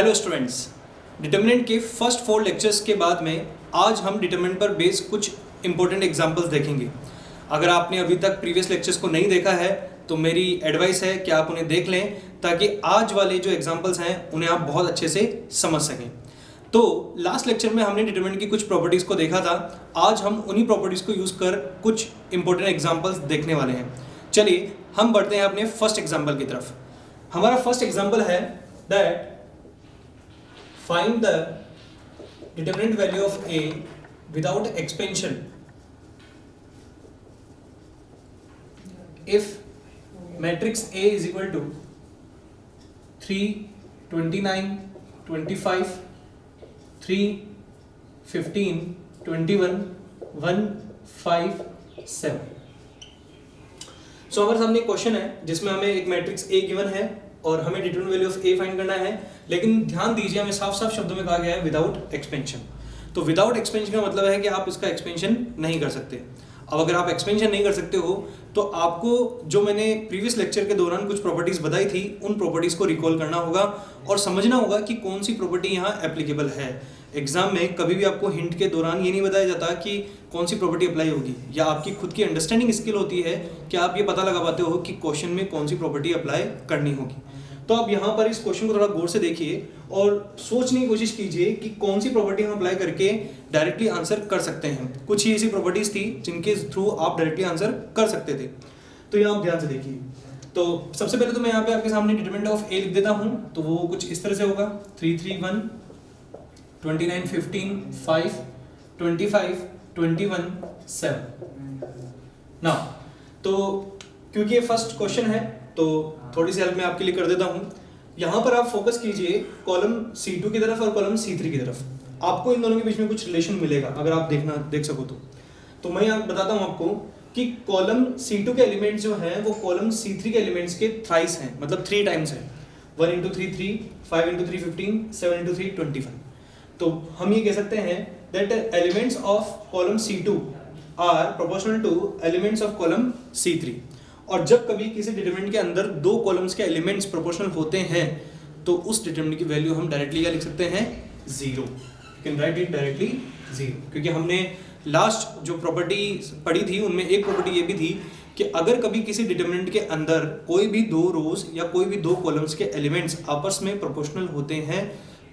Hello students, determinant के first 4 lectures के बाद में आज हम डिटर्मिनेंट पर बेस्ड कुछ इंपॉर्टेंट एग्जांपल्स देखेंगे। अगर आपने अभी तक प्रीवियस लेक्चर्स को नहीं देखा है तो मेरी एडवाइस है कि आप उन्हें देख लें ताकि आज वाले जो एग्जांपल्स हैं उन्हें आप बहुत अच्छे से समझ सकें। तो लास्ट लेक्चर में हमने डिटर्मिनेंट की कुछ प्रॉपर्टीज़ को देखा था। आज हम उन्हीं प्रॉपर्टीज़ को यूज़ कर कुछ इंपॉर्टेंट एग्जाम्पल्स देखने वाले हैं। चलिए हम बढ़ते हैं अपने फर्स्ट एग्जाम्पल की तरफ। हमारा फर्स्ट एग्जाम्पल है that find the determinant value of a without expansion if matrix A is equal to 3, 29, 25, 3, 15, 21, 1, 5, 7। हमारे सामने एक क्वेश्चन है जिसमें हमें एक मैट्रिक्स A गिवन है और हमें determinant value of A find करना है, लेकिन ध्यान दीजिए हमें साफ साफ शब्दों में कहा गया है विदाउट एक्सपेंशन। तो विदाउट एक्सपेंशन का मतलब है कि आप इसका एक्सपेंशन नहीं कर सकते। अब अगर आप एक्सपेंशन नहीं कर सकते हो तो आपको जो मैंने प्रीवियस लेक्चर के दौरान कुछ प्रॉपर्टीज बताई थी उन प्रॉपर्टीज को रिकॉल करना होगा और समझना होगा कि कौन सी प्रॉपर्टी यहाँ एप्लीकेबल है। एग्जाम में कभी भी आपको हिंट के दौरान ये नहीं बताया जाता कि कौन सी प्रॉपर्टी अप्लाई होगी, या आपकी खुद की अंडरस्टैंडिंग स्किल होती है कि आप ये पता लगा पाते हो कि क्वेश्चन में कौन सी प्रॉपर्टी अप्लाई करनी होगी। तो आप यहाँ पर इस क्वेश्चन को थोड़ा गौर से देखिए और सोचने की कोशिश कीजिए कि कौन सी प्रॉपर्टी हम अप्लाई करके डायरेक्टली आंसर कर सकते हैं। कुछ ही ऐसी प्रॉपर्टीज थी जिनके थ्रू आप डायरेक्टली आंसर कर सकते थे। तो यहाँ आप ध्यान से देखिए। तो सबसे पहले तो मैं यहाँ पे आपके सामने डिटरमिनेंट ऑफ ए लिख देता हूँ। तो वो कुछ इस तरह से होगा 3, 3, 1, 29, 15, 5, 25, 21, 7। ना तो क्योंकि ये फर्स्ट क्वेश्चन है तो थोड़ी सी हेल्प मैं आपके लिए कर देता हूँ। यहाँ पर आप फोकस कीजिए कॉलम C2 की तरफ और कॉलम C3 की तरफ। आपको इन दोनों के बीच में कुछ रिलेशन मिलेगा अगर आप देख सको तो मैं यहाँ बताता हूँ आपको कि कॉलम C2 के एलिमेंट्स जो हैं वो कॉलम C3 के एलिमेंट्स के थ्राइस हैं, मतलब 3 टाइम्स हैं। 1 into 3 3, 5 into 3 15, 7 into 3 21। तो हम ये कह सकते हैं that elements of column C2 are proportional to elements of column C3। और जब कभी किसी डिटरमिनेंट के अंदर 2 कॉलम्स के एलिमेंट्स प्रोपोर्शनल होते हैं तो उस डिटरमिनेंट की वैल्यू हम डायरेक्टली क्या लिख सकते हैं, 0। You can write it directly 0, क्योंकि हमने लास्ट जो प्रॉपर्टी पढ़ी थी उनमें एक प्रॉपर्टी ये भी थी कि अगर कभी किसी डिटरमिनेंट के अंदर कोई भी 2 रोज या कोई भी 2 कॉलम्स के एलिमेंट्स आपस में प्रोपोर्शनल होते हैं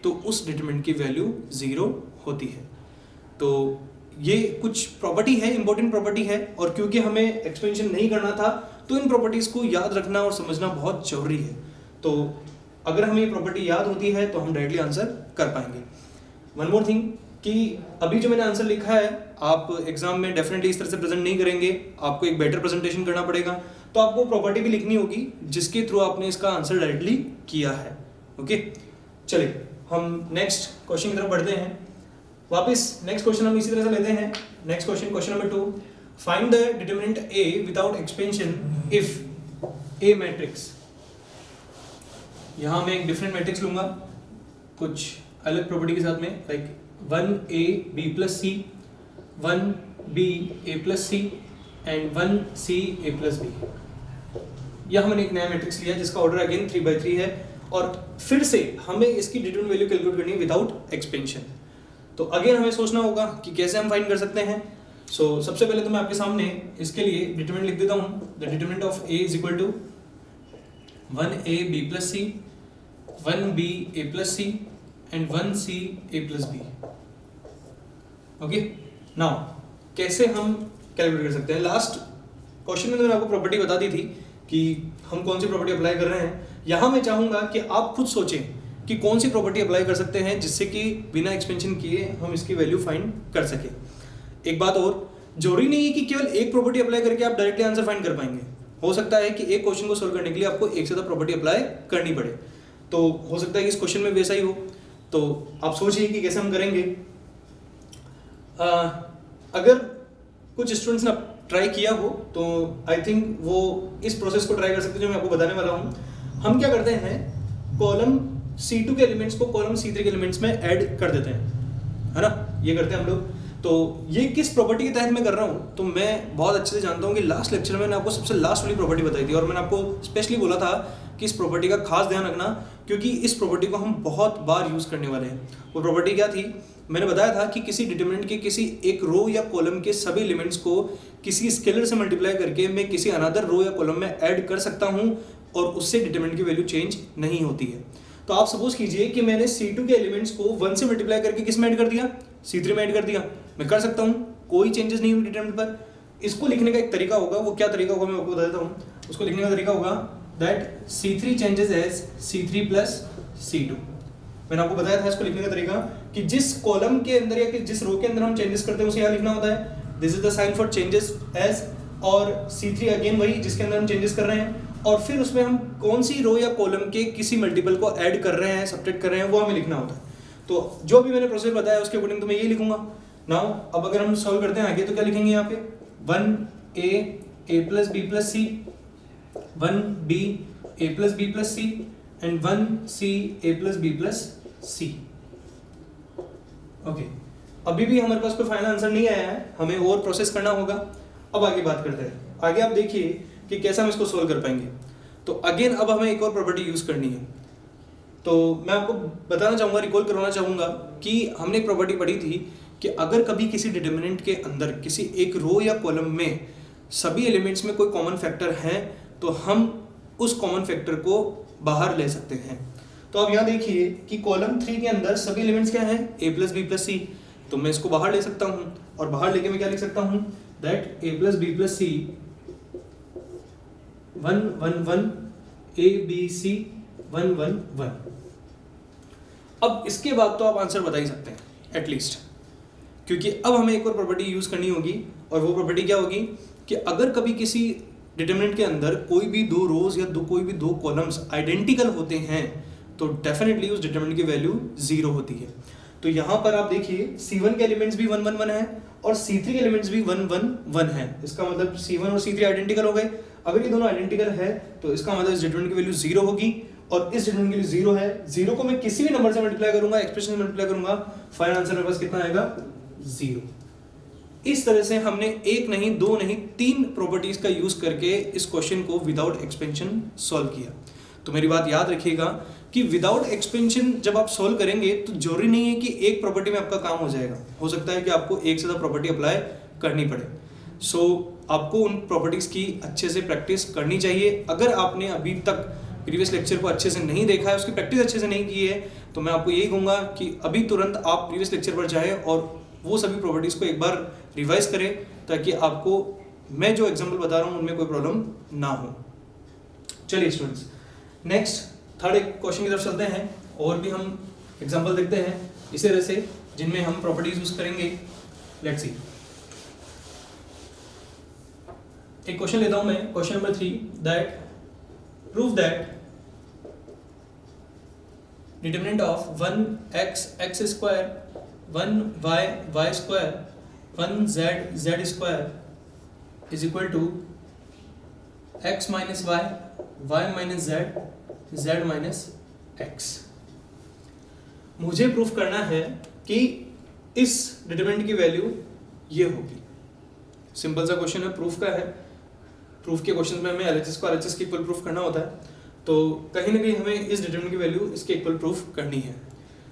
तो उस डिटरमिनेंट की वैल्यू 0 होती है। तो ये कुछ प्रॉपर्टी है, इंपॉर्टेंट प्रॉपर्टी है, और क्योंकि हमें एक्सपेंशन नहीं करना था तो इन प्रॉपर्टीज को याद रखना और समझना बहुत जरूरी है। तो अगर हमें ये प्रॉपर्टी याद होती है तो हम डायरेक्टली आंसर कर पाएंगे। वन मोर थिंग कि अभी जो मैंने आंसर लिखा है आप एग्जाम में डेफिनेटली इस तरह से प्रेजेंट नहीं करेंगे, आपको एक बेटर प्रेजेंटेशन करना पड़ेगा। तो आपको प्रॉपर्टी भी लिखनी होगी जिसके थ्रू आपने इसका आंसर डायरेक्टली किया है। ओके, चलिए हम नेक्स्ट क्वेश्चन की तरफ बढ़ते हैं। वापस नेक्स्ट क्वेश्चन हम इसी तरह से लेते हैं। Next question, question number 2, find the determinant A without expansion if A matrix. यहाँ मैं एक डिफरेंट मैट्रिक्स लूंगा कुछ अलग प्रॉपर्टी के साथ में, like 1A B plus C, 1B A plus C and 1C A plus B। यह हमने एक नया मैट्रिक्स लिया जिसका ऑर्डर अगेन 3/3 है और फिर से हमें इसकी डिटरमिनेंट वैल्यू कैलकुलेट करनी है विदाउट एक्सपेंशन। तो अगेन हमें सोचना होगा कि कैसे हम फाइंड कर सकते हैं। सबसे पहले तो मैं आपके सामने इसके लिए डिटरमिनेंट लिख देता हूँ। The determinant of A is equal to 1A B plus C, 1B A plus C and 1C A plus B। Okay, now कैसे हम कैलकुलेट कर सकते हैं। लास्ट क्वेश्चन में मैंने आपको प्रॉपर्टी बता दी थी कि हम कौन सी प्रॉपर्टी अप्लाई कर रहे हैं। यहाँ मैं चाहूँगा कि आप खुद सोचें कि कौन सी प्रॉपर्टी अप्लाई कर सकते हैं जिससे कि बिना एक्सपेंशन किए हम इसकी वैल्यू फाइंड कर सके। एक बात और, जरूरी नहीं है कि केवल एक प्रॉपर्टी अप्लाई करके आप डायरेक्टली आंसर फाइंड कर पाएंगे। हो सकता है कि एक क्वेश्चन को सोल्व करने के लिए आपको एक से ज़्यादा प्रॉपर्टी अप्लाई करनी पड़े। तो हो सकता है कि इस क्वेश्चन में वैसा ही हो। तो आप सोचिए कि कैसे हम करेंगे। अगर कुछ स्टूडेंट्स ने ट्राई किया हो तो आई थिंक वो इस प्रोसेस को ट्राई कर सकते हैं जो मैं आपको बताने वाला हूँ। हम क्या करते हैं, कॉलम C2 के एलिमेंट्स को कॉलम C3 के एलिमेंट्स में ऐड कर देते हैं, है ना, ये करते हैं हम लोग। तो ये किस प्रॉपर्टी के तहत मैं कर रहा हूँ, तो मैं बहुत अच्छे से जानता हूँ कि लास्ट लेक्चर में मैंने आपको सबसे लास्ट वाली प्रॉपर्टी बताई थी और मैंने आपको स्पेशली बोला था कि इस प्रॉपर्टी का खास ध्यान रखना, क्योंकि इस प्रॉपर्टी को हम बहुत बार यूज़ करने वाले हैं। वो प्रॉपर्टी क्या थी, मैंने बताया था कि किसी डिटरमिनेंट के किसी एक रो या कॉलम के सभी एलिमेंट्स को किसी स्केलर से मल्टीप्लाई करके मैं किसी अनदर रो या कॉलम में ऐड कर सकता हूँ और उससे डिटरमिनेंट की वैल्यू चेंज नहीं होती है। तो आप सपोज कीजिए कि मैंने C2 के एलिमेंट्स को 1 से मल्टीप्लाई करके किस में ऐड कर दिया, C3 में ऐड कर दिया। मैं कर सकता हूँ, कोई चेंजेस नहीं होंगे डिटरमिनेंट पर। इसको लिखने का एक तरीका होगा, वो क्या तरीका होगा मैं आपको बता देता हूँ। उसको लिखने का तरीका होगा that C3 changes as C3 plus C2। मैंने आपको बताया था इसको लिखने का तरीका कि जिस कॉलम के अंदर या जिस रो के अंदर हम चेंजेस करते हैं उसे यहाँ लिखना होता है this is the sign for changes as, और C3 अगेन वही जिसके अंदर हम चेंजेस कर रहे हैं, और फिर उसमें हम कौन सी रो या कॉलम के किसी मल्टीपल को ऐड कर रहे हैं, सब्ट्रैक्ट कर रहे हैं, वो हमें लिखना होता है। तो जो भी मैंने प्रोसेस बताया उसके अकॉर्डिंग तो मैं ये लिखूंगा। नाउ अब अगर हम सॉल्व करते हैं आगे तो क्या लिखेंगे यहाँ पे 1a plus B plus C, 1b a plus B plus C and 1c a plus B plus C. Okay, अभी भी हमारे पास कोई फाइनल आंसर नहीं आया है, हमें और प्रोसेस करना होगा। अब आगे बात करते हैं। आगे आप देखिए कि कैसे हम इसको सोल्व कर पाएंगे। तो अगेन अब हमें एक और प्रॉपर्टी यूज़ करनी है। तो मैं आपको बताना चाहूँगा, रिकॉल करवाना चाहूँगा कि हमने एक प्रॉपर्टी पढ़ी थी कि अगर कभी किसी डिटरमिनेंट के अंदर किसी एक रो या कॉलम में सभी एलिमेंट्स में कोई कॉमन फैक्टर है तो हम उस कॉमन फैक्टर को बाहर ले सकते हैं। तो अब यहाँ देखिए कि कॉलम 3 के अंदर सभी एलिमेंट्स क्या हैं, a प्लस बी प्लस सी। तो मैं इसको बाहर ले सकता हूँ, और बाहर लेके मैं क्या लिख सकता हूँ that a plus B plus C 1 1 1 a b c 1 1 1। अब इसके बाद तो आप आंसर बता ही सकते हैं एटलीस्ट, क्योंकि अब हमें एक और प्रॉपर्टी यूज करनी होगी, और वो प्रॉपर्टी क्या होगी कि अगर कभी किसी डिटरमिनेंट के अंदर कोई भी दो रोज या कोई भी दो कॉलम्स आइडेंटिकल होते हैं तो डेफिनेटली उस डिटरमिनेंट की वैल्यू 0 होती है। तो यहाँ पर आप देखिए C1 के एलिमेंट्स भी 1 1 1 है और C3 के एलिमेंट्स भी 1 1 1 है। इसका मतलब C1 और C3 आइडेंटिकल हो गए। अगर ये दोनों आइडेंटिकल है तो इसका मतलब इस डिटरमिनेंट की वैल्यू 0 होगी, और इस डिटरमिनेंट की वैल्यू 0 है। 0 को मैं किसी भी नंबर से मल्टीप्लाई करूंगा, एक्सप्रेशन से मल्टीप्लाई करूंगा, फाइनल आंसर मेरे पास कितना आएगा 0। इस तरह से हमने एक नहीं, दो नहीं, 3 प्रॉपर्टीज का यूज करके इस क्वेश्चन को विदाउट एक्सपेंशन सॉल्व किया। तो मेरी बात याद रखिएगा कि विदाउट एक्सपेंशन जब आप सॉल्व करेंगे तो जरूरी नहीं है कि एक प्रॉपर्टी में आपका काम हो जाएगा। हो सकता है कि आपको एक से ज्यादा प्रॉपर्टी अप्लाई करनी पड़े। सो आपको उन प्रॉपर्टीज की अच्छे से प्रैक्टिस करनी चाहिए। अगर आपने अभी तक प्रीवियस लेक्चर को अच्छे से नहीं देखा है, उसकी प्रैक्टिस अच्छे से नहीं की है, तो मैं आपको यही कहूँगा कि अभी तुरंत आप प्रीवियस लेक्चर पर जाएं और वो सभी प्रॉपर्टीज़ को एक बार रिवाइज करें, ताकि आपको मैं जो एग्जाम्पल बता रहा हूँ उनमें कोई प्रॉब्लम ना हो। चलिए स्टूडेंट्स, नेक्स्ट थर्ड क्वेश्चन की तरफ चलते हैं, और भी हम एग्जाम्पल देखते हैं इसी तरह से जिनमें हम प्रॉपर्टीज यूज करेंगे। लेट्स सी, एक क्वेश्चन लेता हूं मैं, question number 3, that prove that determinant of 1x x square 1y y square 1z z square is equal to x minus y y minus z z minus x। मुझे proof करना है कि इस determinant की value ये होगी। Simple सा question है, प्रूफ का है। प्रूफ के क्वेश्चन में हमें LHS को RHS के इक्वल प्रूफ करना होता है, तो कहीं ना कहीं हमें इस डिटरमिनेंट की वैल्यू इसके इक्वल प्रूफ करनी है।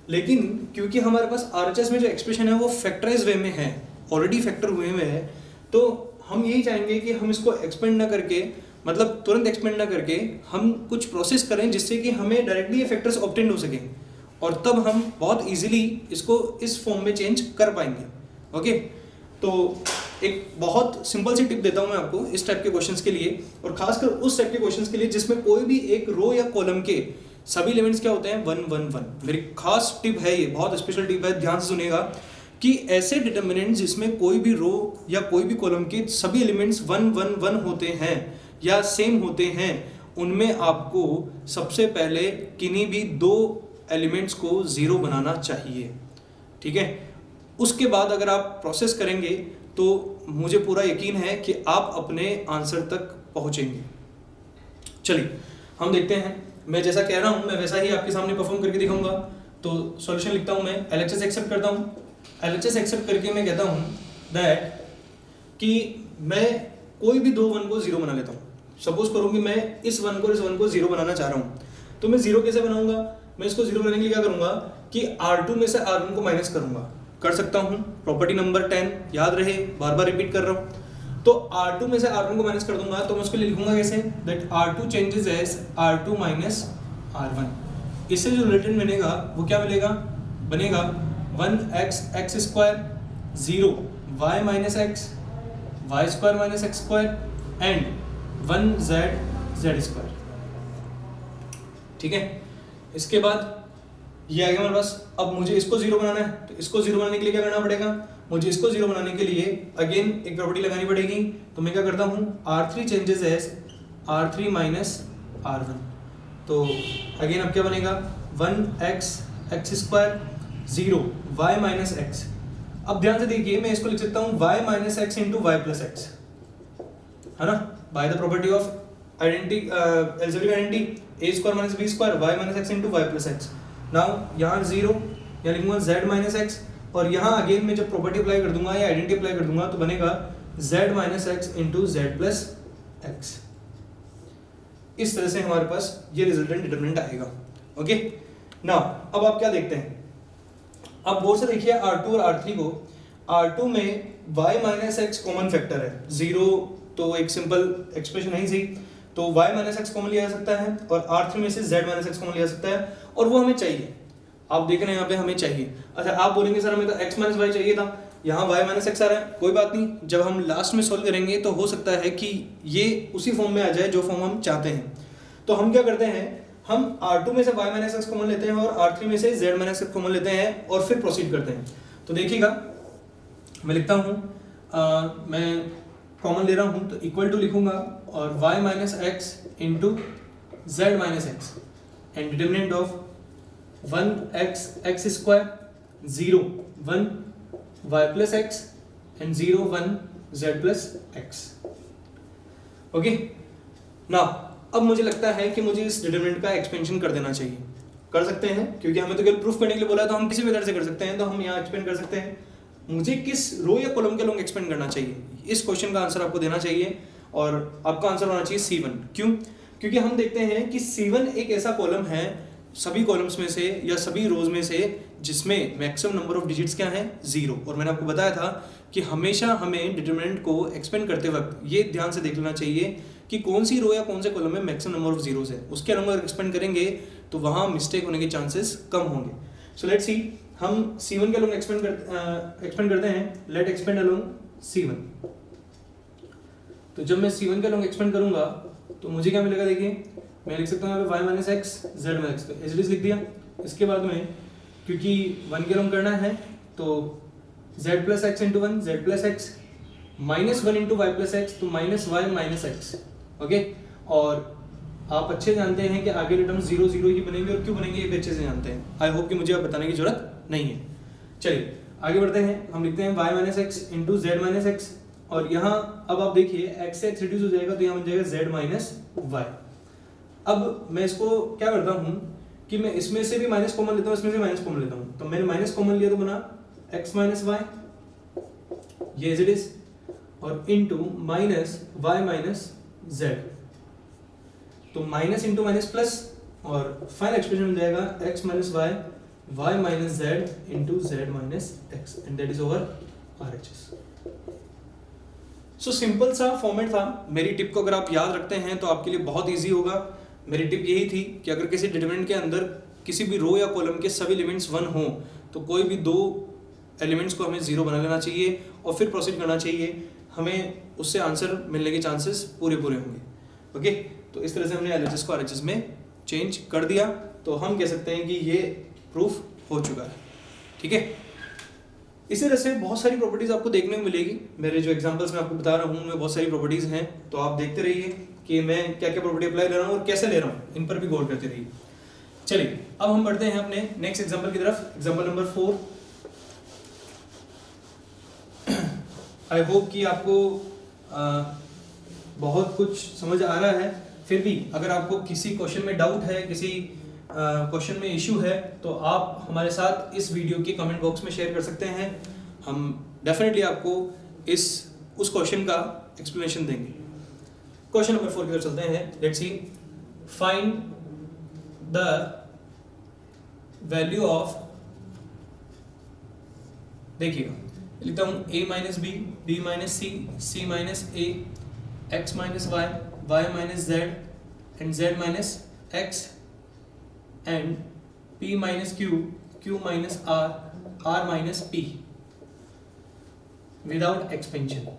लेकिन क्योंकि हमारे पास RHS में जो एक्सप्रेशन है वो फैक्टराइज वे में है, ऑलरेडी फैक्टर वे में है, तो हम यही चाहेंगे कि हम इसको एक्सपेंड ना करके, मतलब तुरंत एक्सपेंड ना करके, हम कुछ प्रोसेस करें जिससे कि हमें डायरेक्टली ये फैक्टर्स ऑब्टेन हो सकें, और तब हम बहुत इजीली इसको इस फॉर्म में चेंज कर पाएंगे। ओके, तो एक बहुत सिंपल सी टिप देता हूं मैं आपको इस टाइप के क्वेश्चंस के लिए, और खासकर उस टाइप के क्वेश्चंस के लिए जिसमें कोई भी एक रो या कॉलम के सभी एलिमेंट्स क्या होते हैं 1 1 1। मेरी खास टिप है, ये बहुत स्पेशल टिप है, ध्यान से सुनिएगा कि ऐसे डिटरमिनेंट्स जिसमें कोई भी रो या कोई भी कॉलम के सभी एलिमेंट्स 1 1 1 होते हैं या सेम होते हैं, उनमें आपको सबसे पहले किन्हीं भी 2 एलिमेंट्स को 0 बनाना चाहिए। ठीक है, उसके बाद अगर आप प्रोसेस करेंगे तो मुझे पूरा यकीन है कि आप अपने आंसर तक पहुंचेंगे। चलिए हम देखते हैं, मैं जैसा कह रहा हूं मैं वैसा ही आपके सामने परफॉर्म करके दिखाऊंगा। तो सॉल्यूशन लिखता हूं मैं, LHS एक्सेप्ट करता हूं। LHS एक्सेप्ट करके मैं कहता हूं दैट कि मैं कोई भी 2 1 को 0 बना लेता हूं। सपोज करो कि मैं इस वन को 0 बनाना चाह रहा हूँ, तो मैं 0 कैसे बनाऊंगा? मैं इसको 0 बनाने के लिए क्या करूंगा कि R2 में से R1 को माइनस करूंगा। कर सकता हूँ, प्रॉपर्टी नंबर 10 याद रहे, बार बार रिपीट कर रहा हूँ। तो R2 में से R1 को माइनस कर दूंगा, तो मैं उसको लिखूंगा कैसे, that R2 changes as R2 minus R1। इससे जो रिलेटेड बनेगा वो क्या मिलेगा, बनेगा 1x x square 0 y minus x y square minus x square and 1z z square. ठीक है, इसके बाद ये आ गया हमारे पास। अब मुझे इसको 0 बनाना है, तो इसको 0 बनाने के लिए क्या करना पड़ेगा, मुझे इसको 0 बनाने के लिए अगेन एक प्रॉपर्टी लगानी पड़ेगी। तो मैं क्या करता हूँ, R3 changes as R3 minus R1। तो अगेन अब क्या बनेगा, 1x x square 0 y minus x। अब ध्यान से देखिए, मैं इसको लिख सकता हूँ y minus x into Y plus X, है ना, by the property of identity, algebraic identity, a square minus b square y minus x into Y plus X. Now यहाँ 0 यहाँ लिखूंगा z माइनस x, और यहाँ अगेन मैं जब property apply कर दूंगा या आइडेंटिटी अप्लाई कर दूंगा तो बनेगा z minus x into Z plus x. इस तरह से हमारे पास ये रिजल्टेंट डिटरमिनेंट आएगा। ओके, नाउ अब आप क्या देखते हैं, अब गौर से देखिए R2 और R3 को। R2 में y minus x common factor है, 0 तो एक सिंपल एक्सप्रेशन है ही, तो y माइनस एक्स कॉमन लिया जा सकता है, और R3 में से z माइनस एक्स कॉमन लिया जा सकता है, और वो हमें चाहिए। आप देख रहे हैं यहाँ पे हमें चाहिए। अच्छा, आप बोलेंगे सर हमें तो x माइनस वाई चाहिए था, यहाँ y माइनस एक्स आ रहा है। कोई बात नहीं, जब हम लास्ट में सोल्व करेंगे तो हो सकता है कि ये उसी फॉर्म में आ जाए जो फॉर्म हम चाहते हैं। तो हम क्या करते हैं, हम R2 में से y माइनस एक्स कॉमन लेते हैं और R3 में से z माइनस एक्स कॉमन लेते हैं और फिर प्रोसीड करते हैं। तो देखिएगा, मैं लिखता हूँ, मैं कॉमन ले रहा हूँ तो इक्वल टू लिखूंगा और y minus X into Z minus X and determinant of 1x x square 0 1 y plus x and 0 1 z plus x. Okay, now अब मुझे लगता है कि मुझे इस डिटरमिनेंट का एक्सपेंशन कर देना चाहिए। कर सकते हैं, क्योंकि हमें तो केवल प्रूफ करने के लिए बोला है, तो हम किसी भी तरह से कर सकते हैं। तो हम यहाँ एक्सपेंड कर सकते हैं। मुझे किस रो या कॉलम के लोग एक्सपेंड करना चाहिए, इस क्वेश्चन का आंसर आपको देना चाहिए, और आपका आंसर होना चाहिए C1। क्यों? क्योंकि हम देखते हैं कि C1 एक ऐसा कॉलम है सभी कॉलम्स में से या सभी रोज में से जिसमें मैक्सिमम नंबर ऑफ डिजिट्स क्या हैं, 0। और मैंने आपको बताया था कि हमेशा हमें डिटरमिनेंट को एक्सपेंड करते वक्त ये ध्यान से देख लेना चाहिए कि कौन सी रो या कौन से कॉलम में मैक्सिमम नंबर ऑफ जीरोस है। उसके अलावा अगर एक्सपेंड करेंगे तो वहाँ मिस्टेक होने के चांसेस कम होंगे। सो लेट्स सी, हम C1 के अलोंग एक्सपेंड करते हैं। Let expand along C1। तो जब मैं C1 के अलोंग एक्सपेंड करूंगा तो मुझे क्या मिलेगा, देखिए मैं लिख सकता हूँ यहाँ पे y minus x Z minus x, तो एज इट इज लिख दिया। इसके बाद में क्योंकि 1 के अलोंग करना है तो z plus x into 1 Z plus x minus 1 into Y plus x, तो minus y minus x. Okay, और आप अच्छे जानते हैं कि आगे के टर्म्स 0 0 ही बनेंगे, और क्यों बनेंगे ये भी अच्छे से जानते हैं। आई होप कि मुझे अब बताने की जरूरत नहीं है। चलिए आगे बढ़ते हैं। हम लिखते हैं y minus X into Z minus X, और यहाँ अब आप देखिए x से x रिड्यूस हो जाएगा तो यहाँ बन जाएगा z माइनस वाई। अब मैं इसको क्या करता हूँ कि मैं इसमें से भी माइनस कॉमन लेता हूँ, इसमें से माइनस कॉमन लेता हूँ। तो मैंने माइनस कॉमन लिया तो बना x माइनस वाई, ये एज इट इज, और into minus y minus z, तो माइनस इंटू माइनस प्लस, और फाइनल एक्सप्रेशन मिल जाएगा x minus Y y minus z into Z minus X, and that is over RHS। So simple सा format था। मेरी tip को अगर आप याद रखते हैं तो आपके लिए बहुत ईजी होगा। मेरी टिप यही थी कि अगर किसी डिटरमिनेंट के अंदर किसी भी रो या कॉलम के सभी एलिमेंट्स 1 हों तो कोई भी 2 एलिमेंट्स को हमें 0 बना लेना चाहिए और फिर प्रोसीड करना चाहिए। हमें उससे आंसर मिलने के चांसेस पूरे होंगे। ओके, तो इस तरह से हमने LHS को RHS में चेंज कर दिया, तो हम कह सकते हैं कि ये प्रूफ हो चुका है। ठीक है, इसी तरह से बहुत सारी प्रॉपर्टीज आपको देखने को मिलेगी। मेरे जो एग्जांपल्स मैं आपको बता रहा हूँ उनमें बहुत सारी प्रॉपर्टीज हैं, तो आप देखते रहिए कि मैं क्या क्या प्रॉपर्टी अप्लाई कर रहा हूँ और कैसे ले रहा हूँ, इन पर भी गौर करते रहिए। चलिए अब हम बढ़ते हैं अपने नेक्स्ट एग्जांपल की तरफ, एग्जांपल नंबर 4। आई होप कि आपको बहुत कुछ समझ आ रहा है। फिर भी अगर आपको किसी क्वेश्चन में डाउट है, किसी क्वेश्चन में इशू है, तो आप हमारे साथ इस वीडियो के कमेंट बॉक्स में शेयर कर सकते हैं। हम डेफिनेटली आपको उस क्वेश्चन का एक्सप्लेनेशन देंगे। क्वेश्चन नंबर 4 की तरफ चलते हैं। Let's see, find the value of, देखिएगा लिखता हूं a minus B, b minus C, c minus A, x minus Y, y minus Z and z minus x and p minus Q, q minus r, r minus p without expansion.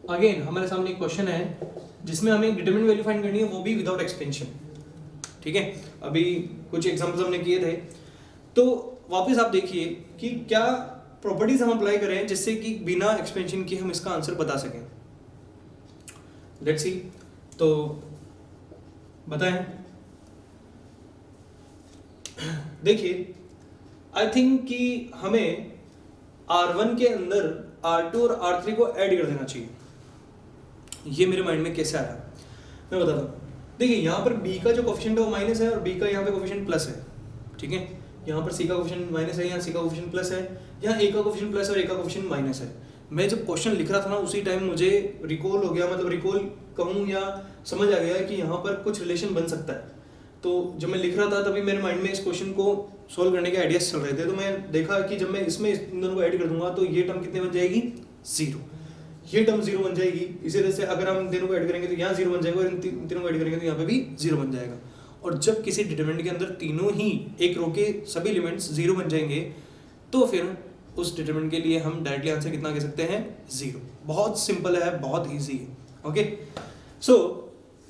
Again हमारे सामने एक question है जिसमें हमें determinant value find करनी है, वो भी विदाउट एक्सपेंशन। ठीक है, अभी कुछ एग्जांपल्स हमने किए थे, तो वापस आप देखिए कि क्या प्रॉपर्टीज हम अप्लाई करें जिससे कि बिना एक्सपेंशन के हम इसका आंसर बता सकें। लेट्स सी, तो बताएं। देखिए, आई थिंक कि हमें R1 के अंदर R2 और R3 को ऐड कर देना चाहिए। ये मेरे माइंड में कैसे आया मैं बताता हूँ। देखिए, यहाँ पर B का जो कोफिशिएंट है वो माइनस है और B का यहाँ पे कोफिशिएंट प्लस है। ठीक है, यहाँ पर C का कोफिशिएंट माइनस है, यहाँ C का कोफिशिएंट प्लस है, यहाँ A का कोफिशिएंट प्लस है और A का कोफिशिएंट माइनस है। मैं जब क्वेश्चन लिख रहा था ना उसी टाइम मुझे रिकॉल हो गया, मतलब रिकॉल कहूँ या समझ आ गया कि यहाँ पर कुछ रिलेशन बन सकता है। तो जब मैं लिख रहा था तभी मेरे माइंड में इस क्वेश्चन को सोल्व करने के आइडियाज चल रहे थे। तो मैं देखा कि जब मैं इसमें इन दोनों को ऐड कर दूंगा तो ये टर्म कितने बन जाएगी, 0। ये टर्म 0 बन जाएगी। इसी तरह से अगर हम इन तीनों को ऐड करेंगे तो यहाँ 0 बन जाएगा और इन तीनों को ऐड करेंगे तो यहाँ पे भी 0 बन जाएगा। और जब किसी डिटरमिनेंट के अंदर तीनों ही एक रो के सभी एलिमेंट्स 0 बन जाएंगे तो फिर उस डिटरमिनेंट के लिए हम डायरेक्टली आंसर कितना कह सकते हैं, 0। बहुत सिंपल है, बहुत ईजी है। ओके, सो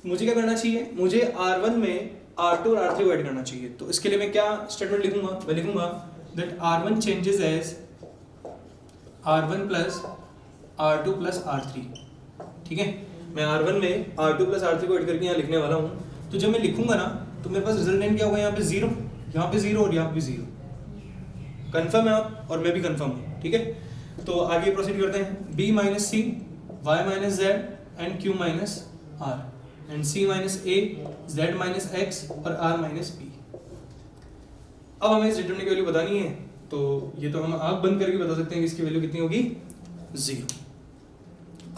मुझे क्या करना चाहिए, मुझे R1 में R2 और R3 को ऐड करना चाहिए। तो इसके लिए मैं क्या स्टेटमेंट लिखूंगा, मैं लिखूंगा that R1 changes as R1 plus R2 plus R3। ठीक है, मैं R1 में R2 प्लस R3 को ऐड करके यहाँ लिखने वाला हूँ। तो जब मैं लिखूंगा ना तो मेरे पास रिजल्टेंट क्या होगा, यहाँ पे 0, यहाँ पे 0 और यहाँ पे 0। कंफर्म है आप और मैं भी कंफर्म हूँ। ठीक है, तो आगे प्रोसीड करते हैं। B minus C, Y minus Z and Q minus R and C minus A, Z minus X और R माइनस पी। अब हमें इस डिटरमिनेंट की वैल्यू बतानी है, तो ये तो हम आंख बंद करके बता सकते हैं कि इसकी वैल्यू कितनी होगी, 0।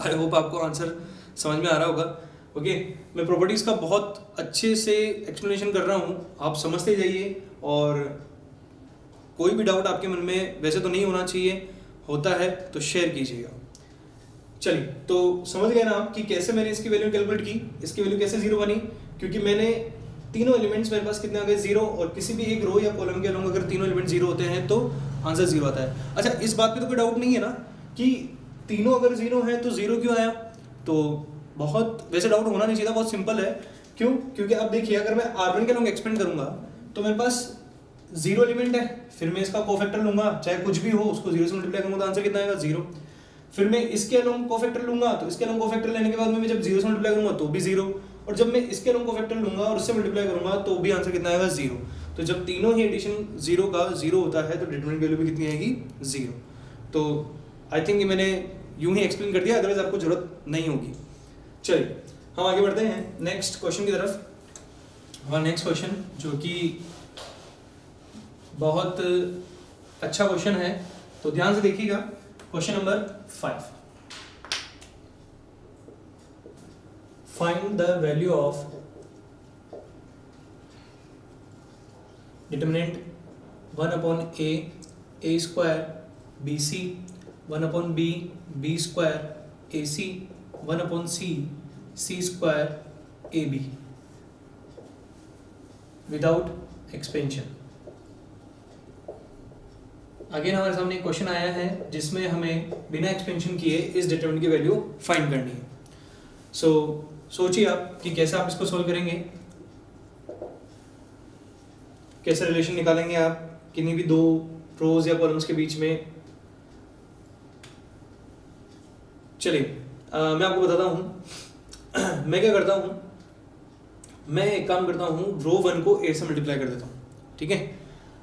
आई होप आपको आंसर समझ में आ रहा होगा। ओके, मैं प्रॉपर्टीज का बहुत अच्छे से एक्सप्लेनेशन कर रहा हूँ, आप समझते जाइए। और कोई भी डाउट आपके मन में वैसे तो नहीं होना चाहिए, होता है तो शेयर कीजिएगा। चलिए, तो समझ गए ना आप कि कैसे मैंने इसकी वैल्यू कैलकुलेट की, इसकी वैल्यू कैसे 0 बनी, क्योंकि मैंने तीनों एलिमेंट्स मेरे पास कितने आ गए, 0। और किसी भी एक रो या कॉलम के अलॉन्ग अगर तीनों एलिमेंट 0 होते हैं तो आंसर 0 आता है। अच्छा, इस बात पे तो कोई डाउट नहीं है ना कि तीनों अगर 0 है तो 0 क्यों आया। तो बहुत वैसे डाउट होना नहीं चाहिए, बहुत सिंपल है। क्यों, क्योंकि अब देखिए, अगर मैं R1 के अलॉन्ग एक्सपेंड करूंगा तो मेरे पास 0 एलिमेंट है, फिर मैं इसका कोफैक्टर लूंगा, चाहे कुछ भी हो, उसको 0 से मल्टीप्लाई करूंगा तो आंसर कितना आएगा, 0। फिर मैं इसके अलॉन्ग कोफैक्टर लूंगा, तो इसके अलॉन्ग कोफैक्टर लेने के बाद में जब 0 से मल्टीप्लाई करूंगा तो भी 0, और जब मैं इसके अलॉन्ग कोफैक्टर लूंगा और उससे मल्टीप्लाई करूंगा तो भी आंसर कितना आएगा, 0। तो जब तीनों ही एडिशन 0 का 0 होता है तो डिटरमिनेंट वैल्यू भी कितनी आएगी, 0। तो आई थिंक मैंने यूं ही एक्सप्लेन कर दिया, अदरवाइज आपको जरूरत नहीं होगी। चलिए, हम आगे बढ़ते हैं नेक्स्ट क्वेश्चन की तरफ। हमारा नेक्स्ट क्वेश्चन जो कि बहुत अच्छा क्वेश्चन है, तो ध्यान से देखिएगा। Question number 5, find the value of determinant 1/a a square bc, 1/b b square ac, 1/c c square ab without expansion. Again हमारे सामने एक क्वेश्चन आया है जिसमें हमें बिना एक्सपेंशन किए इस डिटरमिनेंट की वैल्यू फाइंड करनी है। सो सोचिए आप कि कैसे आप इसको सोल्व करेंगे, कैसे रिलेशन निकालेंगे आप किन्हीं भी दो रोज या कॉलम्स के बीच में। चलिए, मैं आपको बताता हूँ मैं क्या करता हूँ। मैं एक काम करता हूँ, रो 1 को a से मल्टीप्लाई कर देता हूँ। ठीक है,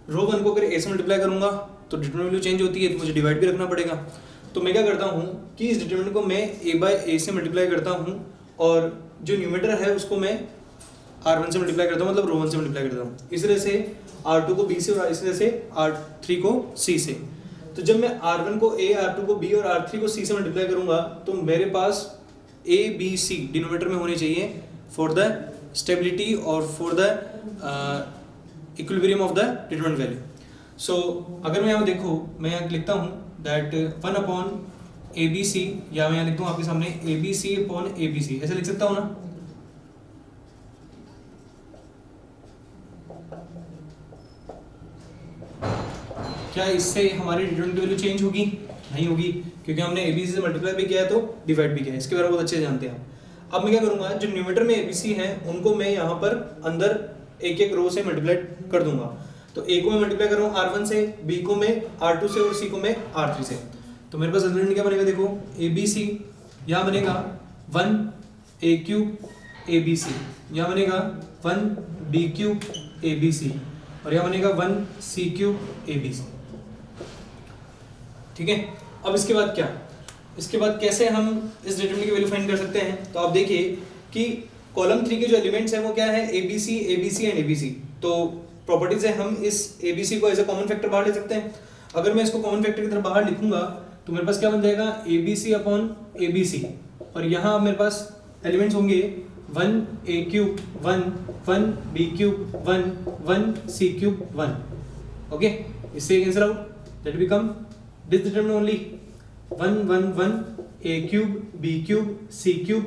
रो 1 को अगर a से मल्टीप्लाई करूंगा तो डिटरमिनेंट वैल्यू चेंज होती है, तो मुझे डिवाइड भी रखना पड़ेगा। तो मैं क्या करता हूँ कि इस डिटरमिनेंट को मैं a/a से मल्टीप्लाई करता हूँ और जो न्यूमरेटर है उसको मैं R1 से मल्टीप्लाई करता हूँ, मतलब रो 1 से मल्टीप्लाई करता हूँ। इस तरह से R2 को b से और इस तरह से R3 को c से। तो जब मैं R1 को A, R2 को B और R3 को C से मल्टीप्लाई करूंगा तो मेरे पास A, B, C डिनोमिनेटर में होने चाहिए फॉर द स्टेबिलिटी और for the equilibrium of the determinant value. So अगर मैं यहाँ देखूँ, मैं यहाँ लिखता हूँ दैट 1 अपॉन ABC, या मैं यहाँ लिखता हूँ आपके सामने ABC अपॉन ABC, ऐसे लिख सकता हूँ ना? क्या इससे हमारी डिटरमिनेंट वैल्यू चेंज होगी? नहीं होगी, क्योंकि हमने ABC से मल्टीप्लाई भी किया है तो डिवाइड भी किया है। इसके बारे में बहुत अच्छे से जानते हैं। अब मैं क्या करूँगा, जो न्यूमरेटर में ABC है उनको मैं यहाँ पर अंदर एक एक रो से मल्टीप्लाई कर दूंगा। तो A को मैं मल्टीप्लाई कर रहा हूँ R1 से, B को मैं R2 से और C को मैं R3 से। तो मेरे पास रिजल्ट क्या बनेगा, देखो ABC यहाँ बनेगा 1A क्यूब ABC, यहाँ बनेगा 1B क्यूब ABC और यहाँ बनेगा 1C क्यूब ABC। ठीक है, अब इसके बाद क्या, इसके बाद कैसे हम इस डिटरमिनेंट की वैल्यू फाइंड कर सकते हैं? तो आप देखिए कि कॉलम 3 के जो एलिमेंट्स हैं वो क्या है, ABC, ABC एंड ABC। तो प्रॉपर्टीज है, हम इस ABC को एज ए कॉमन फैक्टर बाहर ले सकते हैं। अगर मैं इसको कॉमन फैक्टर की तरफ बाहर लिखूंगा तो मेरे पास क्या बन जाएगा, ABC अपॉन ABC, और यहाँ मेरे पास एलिमेंट्स होंगे 1A cube 1, 1B cube 1, 1C cube 1। Okay, इससे cancel out, that become this determinant only 1, 1, 1 A cube B cube C cube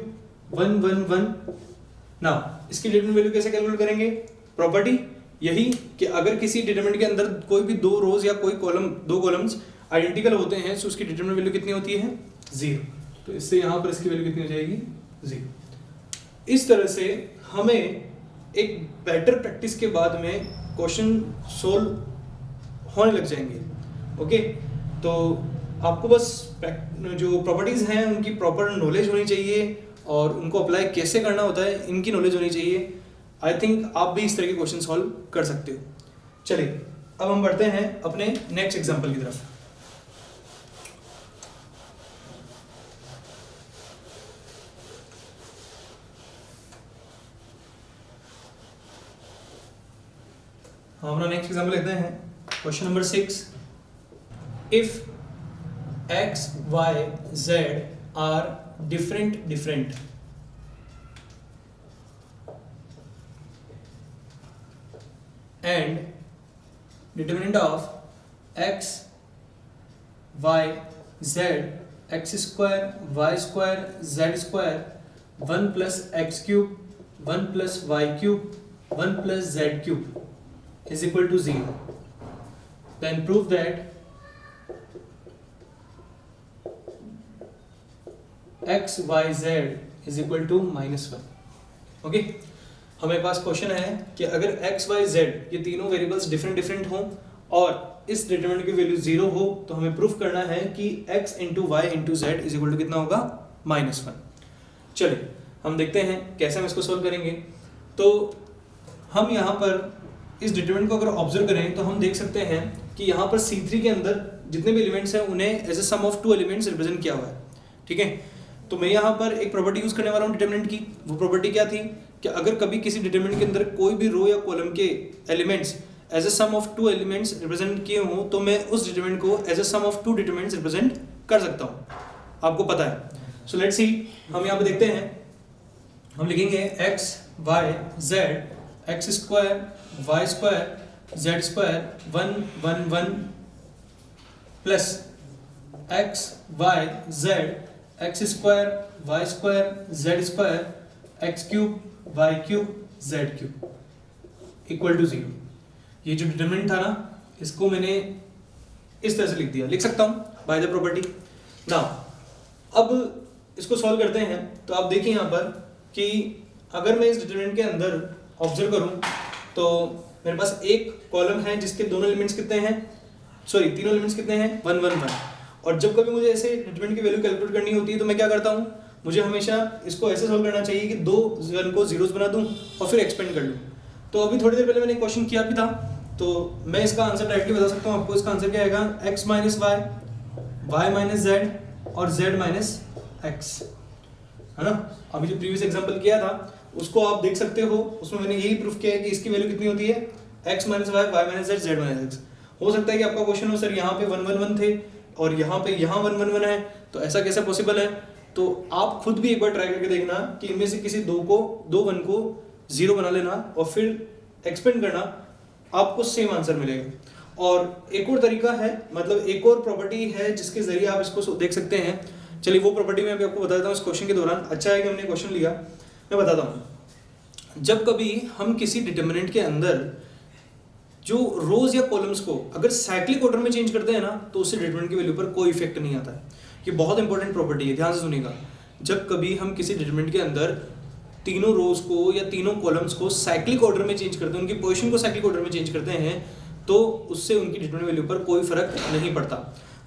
1, 1, 1। Now इसकी डिटरमिनेंट वैल्यू कैसे कैलकुलेट करेंगे? प्रॉपर्टी यही कि अगर किसी डिटरमिनेंट के अंदर कोई भी दो रोज या कोई कॉलम, दो कॉलम्स आइडेंटिकल होते हैं तो उसकी डिटरमिनेंट वैल्यू कितनी होती है, 0। तो इससे यहाँ पर इसकी वैल्यू कितनी हो जाएगी, 0। इस तरह से हमें एक बेटर प्रैक्टिस के बाद में क्वेश्चन सोल्व होने लग जाएंगे। ओके, तो आपको बस जो प्रॉपर्टीज हैं उनकी प्रॉपर नॉलेज होनी चाहिए और उनको अप्लाई कैसे करना होता है इनकी नॉलेज होनी चाहिए। आई थिंक आप भी इस तरह के क्वेश्चन सॉल्व कर सकते हो। चलिए अब हम बढ़ते हैं अपने नेक्स्ट एग्जांपल की तरफ। हम अपना नेक्स्ट एग्जांपल लेते हैं, question number 6। If x, y, z are different and determinant of x, y, z, x square, y square, z square 1 plus x cube, 1 plus y cube, 1 plus z cube is equal to 0, then prove that x, y, z is equal to -1। Okay, हमें पास question है कि अगर x, y, z ये तीनों variables different हों और इस determinant की वैल्यू 0 हो तो हमें प्रूफ करना है कि x into Y into Z is equal to कितना होगा, -1। चलिए हम देखते हैं कैसे हम इसको सोल्व करेंगे। तो हम यहाँ पर इस डिटरमिनेंट को अगर ऑब्जर्व करें तो हम देख सकते हैं कि यहाँ पर C3 के अंदर जितने भी एलिमेंट्स हैं उन्हें as a sum of 2 elements represent किया हुआ है। ठीक है, तो मैं यहाँ पर एक प्रॉपर्टी यूज करने वाला हूँ डिटरमिनेंट की। वो प्रॉपर्टी क्या थी कि अगर कभी किसी डिटरमिनेंट के अंदर कोई भी रो या कॉलम के elements as a sum of 2 elements represent किए हों तो मैं उस डिटरमिनेंट को as a sum of 2 determinants represent कर सकता हूँ, आपको पता है। सो लेट्स सी, हम यहाँ पे देखते हैं, हम लिखेंगे x, y, z, x square, y square, z square 1, 1, 1 plus x, y, z, x square, y square, z square, x cube, y cube, z cube equal to 0। ये जो डिटरमिनेंट था ना, इसको मैंने इस तरह से लिख दिया, लिख सकता हूँ बाय द प्रॉपर्टी। नाउ अब इसको सॉल्व करते हैं। तो आप देखिए यहाँ पर कि अगर मैं इस डिटरमिनेंट के अंदर ऑब्जर्व करूँ तो मेरे पास एक कॉलम है जिसके दोनों एलिमेंट्स कितने हैं, सॉरी तीनों एलिमेंट्स कितने हैं, 1, 1, 1। और जब कभी मुझे ऐसे डिटरमिनेंट की वैल्यू कैलकुलेट करनी होती है तो मैं क्या करता हूँ, मुझे हमेशा इसको ऐसे सॉल्व करना चाहिए कि 2 वन को जीरोस बना दूँ और फिर एक्सपेंड कर लूँ। तो अभी थोड़ी देर पहले मैंने क्वेश्चन किया भी था, तो मैं इसका आंसर डायरेक्टली बता सकता हूँ आपको। इसका आंसर क्या आएगा, x minus Y, Y minus Z और z माइनस एक्स, है ना। अभी जो प्रीवियस एग्जांपल किया था उसको आप देख सकते हो, उसमें मैंने यही प्रूफ किया है कि इसकी वैल्यू कितनी होती है, x minus Y, Y minus Z, Z minus X. हो सकता है कि आपका क्वेश्चन हो सर यहाँ पे 1 1 1 थे और यहाँ पे यहाँ 1 1 1 है, तो ऐसा कैसे पॉसिबल है? तो आप खुद भी एक बार ट्राई करके देखना कि इनमें से किसी दो 1 को 0 बना लेना और फिर एक्सपेंड करना, आपको सेम आंसर मिलेगा। और एक और तरीका है, मतलब एक और प्रॉपर्टी है जिसके जरिए आप इसको देख सकते हैं। चलिए वो प्रॉपर्टी मैं अभी आपको बता देता हूँ इस क्वेश्चन के दौरान। अच्छा है कि हमने क्वेश्चन लिया, मैं बताता हूँ। जब कभी हम किसी डिटर्मिनेंट के अंदर जो रोज या कॉलम्स को अगर साइक्लिक ऑर्डर में चेंज करते हैं ना, तो उससे डिटरमिनेंट की वैल्यू पर कोई इफेक्ट नहीं आता है। ये बहुत इंपॉर्टेंट प्रॉपर्टी है, ध्यान से सुनिएगा। जब कभी हम किसी डिटरमिनेंट के अंदर तीनों रोज को या तीनों कॉलम्स को साइक्लिक ऑर्डर में चेंज करते हैं, उनकी पोजीशन को साइक्लिक ऑर्डर में चेंज करते हैं, तो उससे उनकी डिटरमिनेंट वैल्यू पर कोई फर्क नहीं पड़ता।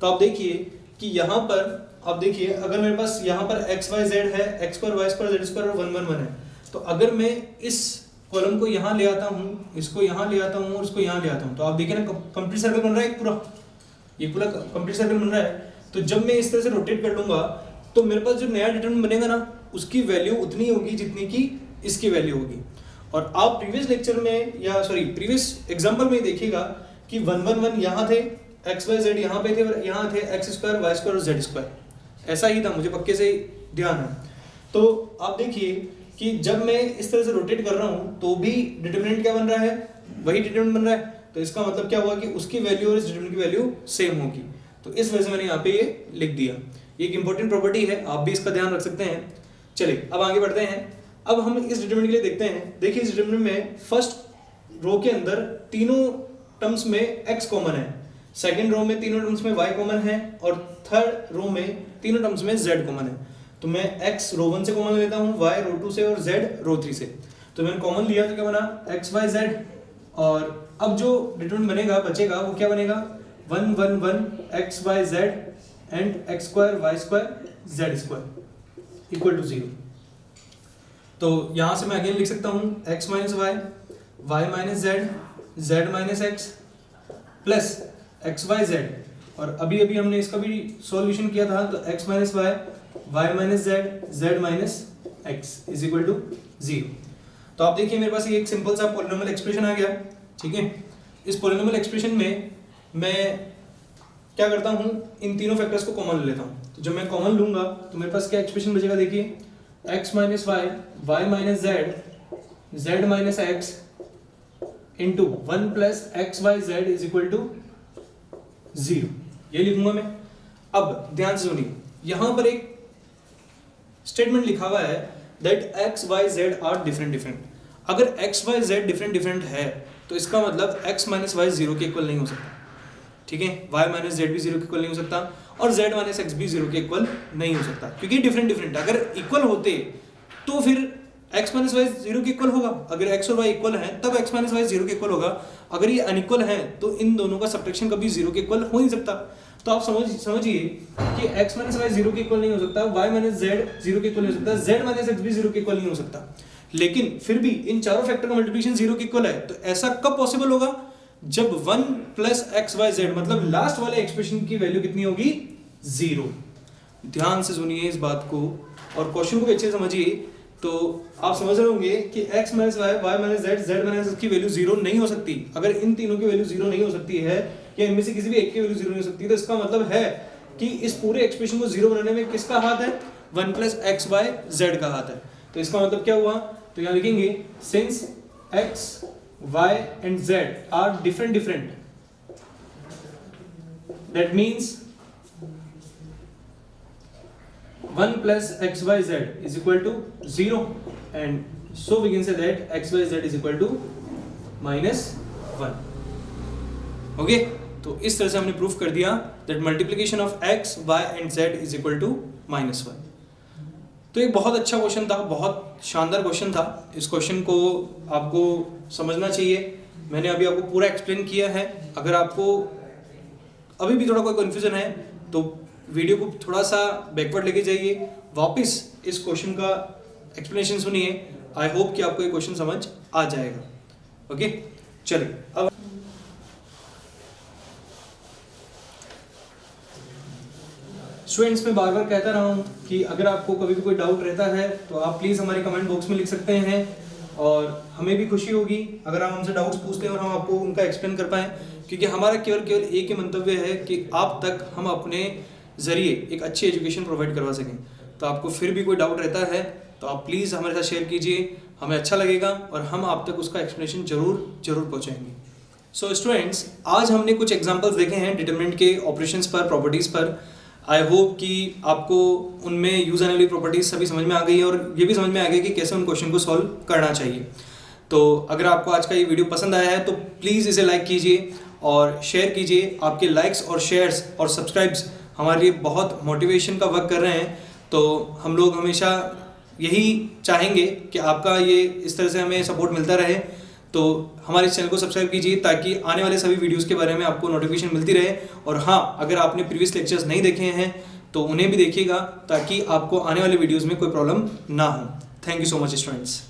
तो आप देखिए कि यहाँ पर आप देखिए, अगर मेरे पास यहाँ पर एक्स वाई जेड है, X square Y square Z square और 1 1 1 है, तो अगर मैं इस कॉलम को यहाँ ले आता हूँ, इसको यहाँ ले आता हूँ और इसको यहाँ ले आता हूँ, तो आप देखिए ना कंप्लीट सर्कल बन रहा है, पूरा ये पूरा कंप्लीट सर्कल बन रहा है। तो जब मैं इस तरह से रोटेट कर लूंगा तो मेरे पास जो नया डिटरमिनेंट बनेगा ना, उसकी वैल्यू उतनी होगी जितनी की इसकी वैल्यू होगी। और आप प्रीवियस लेक्चर में या प्रीवियस एग्जांपल में देखिएगा कि 1 1 1 यहाँ थे, एक्स वाई जेड यहाँ पे थे और यहाँ थे एक्स स्क्वायर वाई स्क्वायर और जेड स्क्वायर। ऐसा ही था, मुझे पक्के से ध्यान है। तो आप देखिए कि जब मैं इस तरह से रोटेट कर रहा हूँ तो भी डिटरमिनेंट क्या बन रहा है, वही डिटरमिनेंट बन रहा है। तो इसका मतलब क्या हुआ कि उसकी वैल्यू और इस डिटरमिनेंट की वैल्यू सेम होगी। तो इस वजह से मैंने यहाँ पे ये लिख दिया। ये एक इंपॉर्टेंट प्रॉपर्टी है, आप भी इसका ध्यान रख सकते हैं। चलिए अब आगे बढ़ते हैं। अब हम इस डिटरमिनेंट के लिए देखते हैं। देखिए इस डिटरमिनेंट में फर्स्ट रो के अंदर तीनों टर्म्स में x कॉमन है, सेकंड रो में तीनों टर्म्स में y कॉमन है और थर्ड रो में तीनों टर्म्स में z कॉमन है। तो मैं x रो 1 से कॉमन लेता हूँ, y रो 2 से और z रो 3 से। तो मैंने कॉमन लिया तो क्या बना x y z, और अब जो डिटरमिनेंट बनेगा बचेगा वो क्या बनेगा 1 1 1 x y z and x square y square z square equal to 0। तो यहां से मैं अगेन लिख सकता हूं x minus Y, y minus Z, z minus X plus X Y Z. और अभी अभी हमने इसका भी सॉल्यूशन किया था, तो x minus Y, y minus Z, z minus X is equal to 0। तो आप देखिए मेरे पास ये एक सिंपल सा पॉलिनोमियल एक्सप्रेशन आ गया। ठीक है, इस पॉलिनोमियल एक्सप्रेशन में मैं क्या करता हूँ, इन तीनों फैक्टर्स को कॉमन ले लेता हूँ। तो जब मैं कॉमन लूंगा तो मेरे पास क्या एक्सप्रेशन बचेगा, देखिए x minus Y, Y minus Z, Z minus X into 1 plus X Y Z is equal to 0। ये लिखूंगा मैं। अब ध्यान से सुनिए, यहां पर एक स्टेटमेंट लिखा हुआ है that x y z are different different. अगर x y z different different है तो इसका मतलब x माइनस वाई 0 के इक्वल नहीं हो सकता। ठीक है, y माइनस जेड भी 0 के इक्वल नहीं हो सकता और z माइनस एक्स भी 0 के इक्वल नहीं हो सकता, क्योंकि डिफरेंट डिफरेंट। अगर इक्वल होते तो फिर x माइनस वाई 0 के इक्वल होगा। अगर x और y इक्वल हैं तब x माइनस वाई 0 के इक्वल होगा। अगर ये अनइक्वल हैं तो इन दोनों का सब्ट्रैक्शन कभी 0 के इक्वल हो नहीं सकता। तो आप समझिए कि x माइनस वाई 0 के इक्वल नहीं हो सकता, y माइनस जेड 0 के इक्वल नहीं हो सकता, z माइनस एक्स भी 0 के इक्वल नहीं हो सकता। लेकिन फिर भी इन चारों फैक्टर का मल्टीप्लिकेशन 0 के इक्वल है। तो ऐसा कब पॉसिबल होगा, जब 1 प्लस एक्स वाई जेड मतलब लास्ट वाले एक्सप्रेशन की वैल्यू कितनी होगी 0। ध्यान से सुनिए इस बात को और क्वेश्चन को अच्छे से समझिए। तो आप समझ रहे होंगे कि x minus Y, Y minus Z, Z minus X की वैल्यू 0 नहीं हो सकती। अगर इन तीनों की वैल्यू 0 नहीं हो सकती है या इनमें से किसी भी एक की वैल्यू 0 नहीं हो सकती, तो इसका मतलब है कि इस पूरे एक्सप्रेशन को 0 बनाने में किसका हाथ है, 1 प्लस एक्स वाई जेड का हाथ है। तो इसका मतलब क्या हुआ, तो यहाँ लिखेंगे since x y and z are different, that means 1 plus x y z is equal to 0, and so we can say that x y z is equal to minus 1. Okay, तो इस तरह से हमने प्रूफ कर दिया that multiplication of x y and z is equal to minus 1. तो एक बहुत अच्छा क्वेश्चन था, बहुत शानदार क्वेश्चन था। इस क्वेश्चन को आपको समझना चाहिए। मैंने अभी आपको पूरा एक्सप्लेन किया है। अगर आपको अभी भी थोड़ा कोई कन्फ्यूजन है तो वीडियो को थोड़ा सा बैकवर्ड लेके जाइए, वापस इस क्वेश्चन का एक्सप्लेनेशन सुनिए। आई होप कि आपको ये क्वेश्चन समझ आ जाएगा। ओके, चलिए अब स्टूडेंट्स मैं बार बार कहता रहा हूँ कि अगर आपको कभी भी कोई डाउट रहता है तो आप प्लीज़ हमारे कमेंट बॉक्स में लिख सकते हैं, और हमें भी खुशी होगी अगर आप हमसे डाउट्स पूछते हैं और हम आपको उनका एक्सप्लेन कर पाएँ। क्योंकि हमारा केवल एक ही मंतव्य है कि आप तक हम अपने ज़रिए एक अच्छी एजुकेशन प्रोवाइड करवा सकें। तो आपको फिर भी कोई डाउट रहता है तो आप प्लीज़ हमारे साथ शेयर कीजिए, हमें अच्छा लगेगा और हम आप तक उसका एक्सप्लेनेशन ज़रूर पहुँचाएंगे। सो स्टूडेंट्स, आज हमने कुछ एग्जांपल्स देखे हैं डिटरमिनेंट के ऑपरेशंस पर, प्रॉपर्टीज़ पर। आई होप कि आपको उनमें यूज़ आने वाली प्रॉपर्टीज़ सभी समझ में आ गई है और ये भी समझ में आ गया कि कैसे उन क्वेश्चन को सॉल्व करना चाहिए। तो अगर आपको आज का ये वीडियो पसंद आया है तो प्लीज़ इसे लाइक कीजिए और शेयर कीजिए। आपके लाइक्स और शेयर्स और सब्सक्राइब्स हमारे लिए बहुत मोटिवेशन का वर्क कर रहे हैं। तो हम लोग हमेशा यही चाहेंगे कि आपका ये इस तरह से हमें सपोर्ट मिलता रहे। तो हमारे चैनल को सब्सक्राइब कीजिए ताकि आने वाले सभी वीडियोस के बारे में आपको नोटिफिकेशन मिलती रहे। और हाँ, अगर आपने प्रीवियस लेक्चर्स नहीं देखे हैं तो उन्हें भी देखिएगा ताकि आपको आने वाले वीडियोस में कोई प्रॉब्लम ना हो। Thank you so much students.